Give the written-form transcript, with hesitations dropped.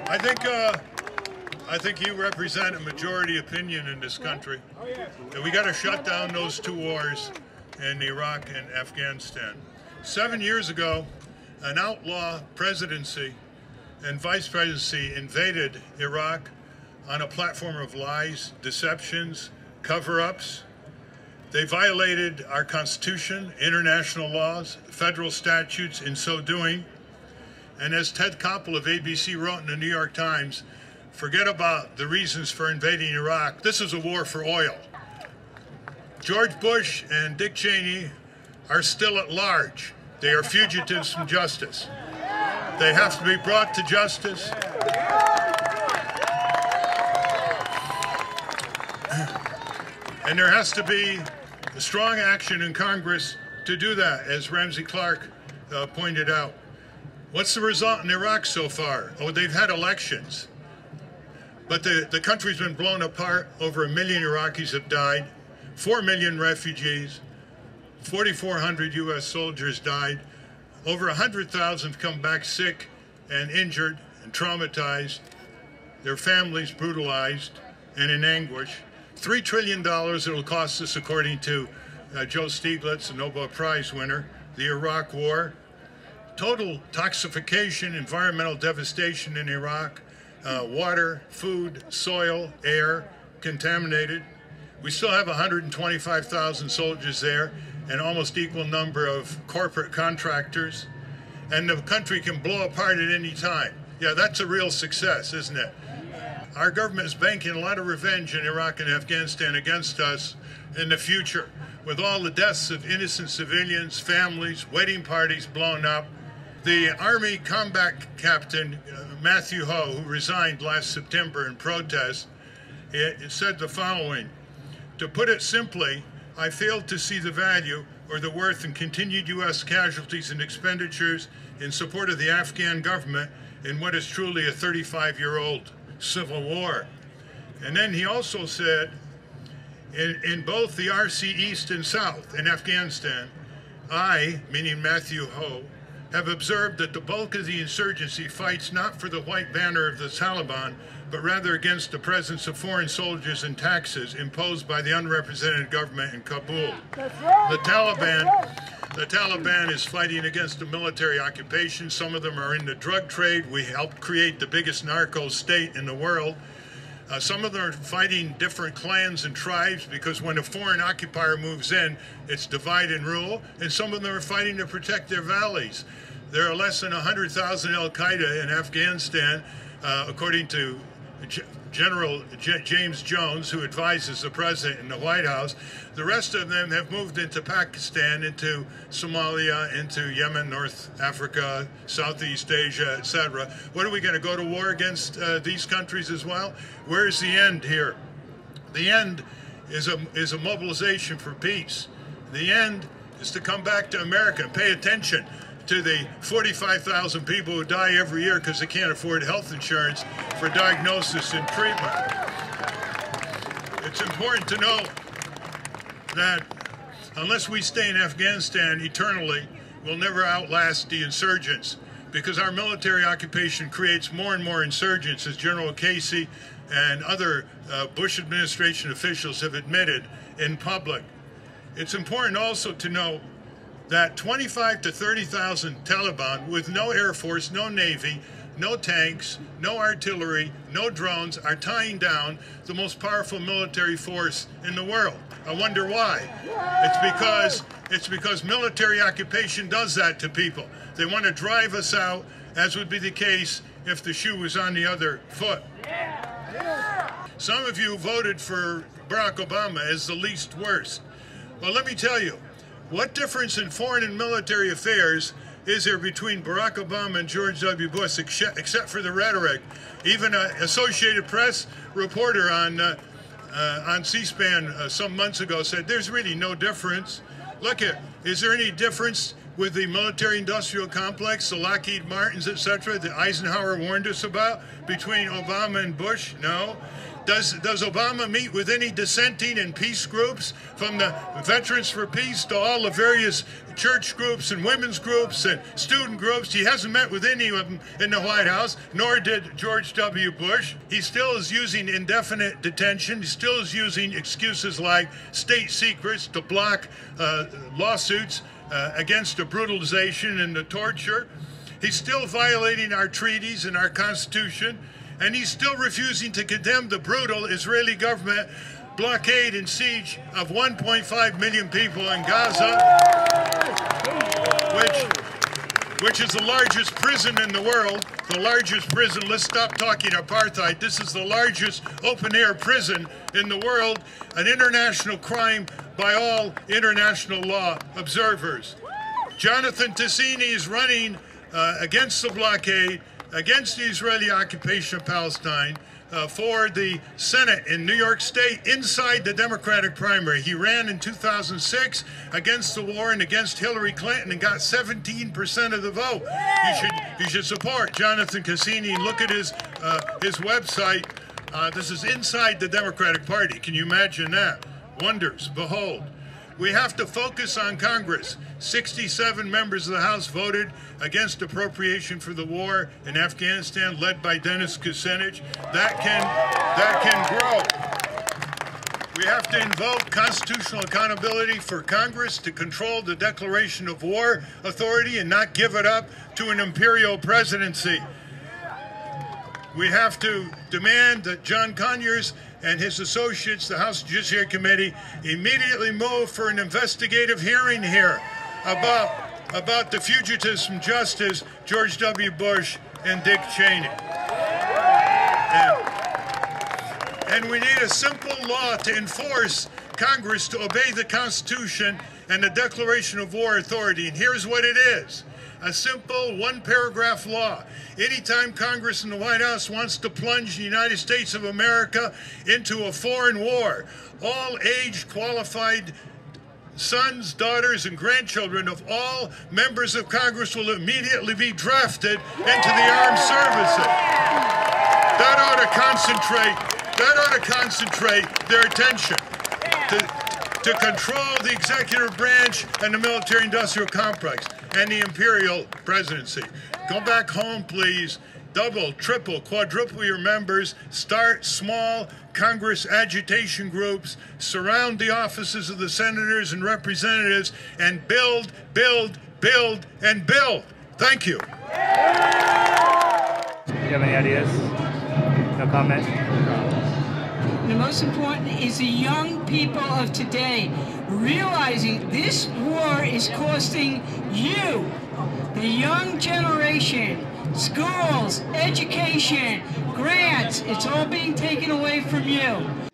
I think you represent a majority opinion in this country. And we got to shut down those two wars in Iraq and Afghanistan. 7 years ago, an outlaw presidency and vice presidency invaded Iraq on a platform of lies, deceptions, cover-ups. They violated our Constitution, international laws, federal statutes in so doing. And as Ted Koppel of ABC wrote in the New York Times, forget about the reasons for invading Iraq. This is a war for oil. George Bush and Dick Cheney are still at large. They are fugitives from justice. They have to be brought to justice. And there has to be strong action in Congress to do that, as Ramsey Clark pointed out. What's the result in Iraq so far? Oh, they've had elections. But the country's been blown apart. Over 1 million Iraqis have died. 4 million refugees. 4,400 U.S. soldiers died. Over 100,000 come back sick and injured and traumatized. Their families brutalized and in anguish. $3 trillion it'll cost us, according to Joe Stiglitz, a Nobel Prize winner, the Iraq War. Total toxification, environmental devastation in Iraq. Water, food, soil, air, contaminated. We still have 125,000 soldiers there, an almost equal number of corporate contractors, and the country can blow apart at any time. Yeah, that's a real success, isn't it? Our government is banking a lot of revenge in Iraq and Afghanistan against us in the future, with all the deaths of innocent civilians, families, wedding parties blown up. The Army combat captain, Matthew Ho, who resigned last September in protest, said the following: "To put it simply, I failed to see the value or the worth in continued U.S. casualties and expenditures in support of the Afghan government in what is truly a 35-year-old civil war." And then he also said, in both the RC East and South in Afghanistan, I, meaning Matthew Ho, have observed that the bulk of the insurgency fights not for the white banner of the Taliban, but rather against the presence of foreign soldiers and taxes imposed by the unrepresented government in Kabul. The Taliban is fighting against a military occupation. Some of them are in the drug trade. We helped create the biggest narco state in the world. Some of them are fighting different clans and tribes, because when a foreign occupier moves in, it's divide and rule. And some of them are fighting to protect their valleys. There are less than 100,000 al-Qaeda in Afghanistan, according to General James Jones, who advises the president in the White House. The rest of them have moved into Pakistan, into Somalia, into Yemen, North Africa, Southeast Asia, etc. What, are we going to go to war against these countries as well? Where's the end here? The end is a mobilization for peace. The end is to come back to America and pay attention to the 45,000 people who die every year because they can't afford health insurance for diagnosis and treatment. It's important to know that unless we stay in Afghanistan eternally, we'll never outlast the insurgents, because our military occupation creates more and more insurgents, as General Casey and other Bush administration officials have admitted in public. It's important also to know that 25 to 30,000 Taliban with no Air Force, no Navy, no tanks, no artillery, no drones are tying down the most powerful military force in the world. I wonder why. It's because military occupation does that to people. They want to drive us out, as would be the case if the shoe was on the other foot. Some of you voted for Barack Obama as the least worst. Well, let me tell you, what difference in foreign and military affairs is there between Barack Obama and George W. Bush, except for the rhetoric? Even an Associated Press reporter on C-SPAN some months ago said there's really no difference. Look at, is there any difference with the military-industrial complex, the Lockheed Martins, etc., that Eisenhower warned us about, between Obama and Bush? No. Does Obama meet with any dissenting and peace groups, from the Veterans for Peace to all the various church groups and women's groups and student groups? He hasn't met with any of them in the White House, nor did George W. Bush. He still is using indefinite detention. He still is using excuses like state secrets to block lawsuits against the brutalization and the torture. He's still violating our treaties and our Constitution. And he's still refusing to condemn the brutal Israeli government blockade and siege of 1.5 million people in Gaza, which is the largest prison in the world, the largest prison. Let's stop talking apartheid. This is the largest open-air prison in the world, an international crime by all international law observers. Jonathan Tassini is running against the blockade, against the Israeli occupation of Palestine, for the Senate in New York State inside the Democratic primary. He ran in 2006 against the war and against Hillary Clinton and got 17% of the vote. You should support Jonathan Tassini. Look at his website. This is inside the Democratic Party. Can you imagine that? Wonders, behold. We have to focus on Congress. 67 members of the House voted against appropriation for the war in Afghanistan, led by Dennis Kucinich. That can grow. We have to invoke constitutional accountability for Congress to control the declaration of war authority and not give it up to an imperial presidency. We have to demand that John Conyers and his associates, the House Judiciary Committee, immediately move for an investigative hearing here about the fugitives from justice, George W. Bush and Dick Cheney. And we need a simple law to enforce Congress to obey the Constitution and the Declaration of War Authority. And here's what it is. A simple one-paragraph law. Anytime Congress and the White House wants to plunge the United States of America into a foreign war, all age-qualified sons, daughters, and grandchildren of all members of Congress will immediately be drafted into the armed services. That ought to concentrate their attention to control the executive branch and the military-industrial complex and the imperial presidency. Go back home, please. Double, triple, quadruple your members. Start small Congress agitation groups. Surround the offices of the senators and representatives and build, build, build, and build. Thank you. Do you have any ideas? No comment? The most important is the young people of today realizing this war is costing you, the young generation, schools, education, grants. It's all being taken away from you.